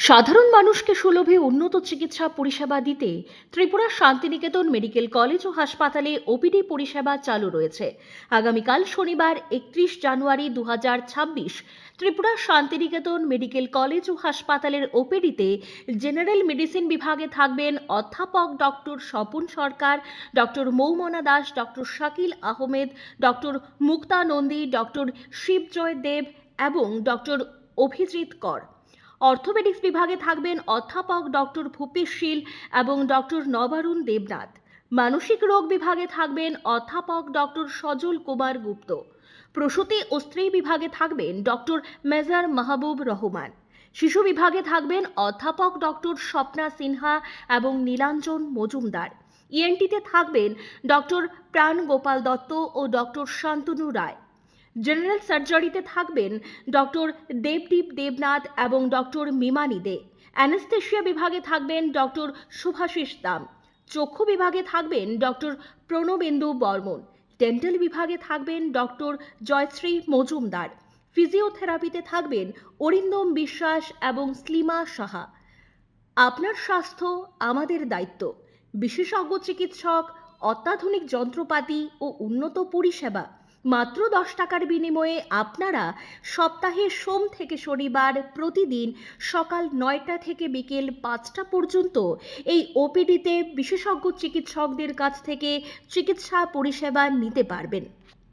সাধারণ মানুষকে সুলভে উন্নত চিকিৎসা পরিষেবা দিতে ত্রিপুরা শান্তিনিকেতন মেডিকেল কলেজ ও হাসপাতালে ওপিডি পরিষেবা চালু রয়েছে। আগামীকাল শনিবার 31 জানুয়ারি 2026 ত্রিপুরা শান্তিনিকেতন মেডিকেল কলেজ ও হাসপাতালের ওপিডিতে জেনারেল মেডিসিন বিভাগে থাকবেন অধ্যাপক doctor Swapan Sarkar, doctor Moumana Das, doctor Shakil Ahmed, doctor Mukta Nandi, doctor Shibjoy Deb এবং ডক্টর অভিজিৎ কর। অর্থোপেডিক্স বিভাগে থাকবেন অধ্যাপক ডক্টর ভূপেশ শীল এবং ডক্টর নবারুণ দেবনাথ। মানসিক রোগ বিভাগে থাকবেন অধ্যাপক ডক্টর সজল কুমার গুপ্ত। প্রসূতি ও স্ত্রী বিভাগে থাকবেন ডক্টর মেজর মাহবুব রহমান। শিশু বিভাগে থাকবেন অধ্যাপক ডক্টর স্বপ্না সিনহা এবং নীলাঞ্জন মজুমদার। ইএনটিতে থাকবেন ডক্টর প্রাণ গোপাল দত্ত ও ডক্টর শান্তনু রায়। জেনারেল সার্জারিতে থাকবেন ডক্টর দেবদীপ দেবনাথ এবং ডক্টর মিমানি দে। অ্যানেস্থেশিয়া বিভাগে থাকবেন ডক্টর শুভাশিস দাম। চক্ষু বিভাগে থাকবেন ডক্টর প্রণবেন্দু বর্মন। ডেন্টাল বিভাগে থাকবেন ডক্টর জয়শ্রী মজুমদার। ফিজিওথেরাপিতে থাকবেন অরিন্দম বিশ্বাস এবং স্লিমা সাহা। আপনার স্বাস্থ্য আমাদের দায়িত্ব। বিশেষজ্ঞ চিকিৎসক, অত্যাধুনিক যন্ত্রপাতি ও উন্নত পরিষেবা। মাত্র 10 টাকার বিনিময়ে আপনারা সপ্তাহে সোম থেকে শনিবার প্রতিদিন সকাল 9টা থেকে বিকেল 5টা পর্যন্ত এই ওপিডিতে বিশেষজ্ঞ চিকিৎসকদের কাছ থেকে চিকিৎসা পরিষেবা নিতে পারবেন।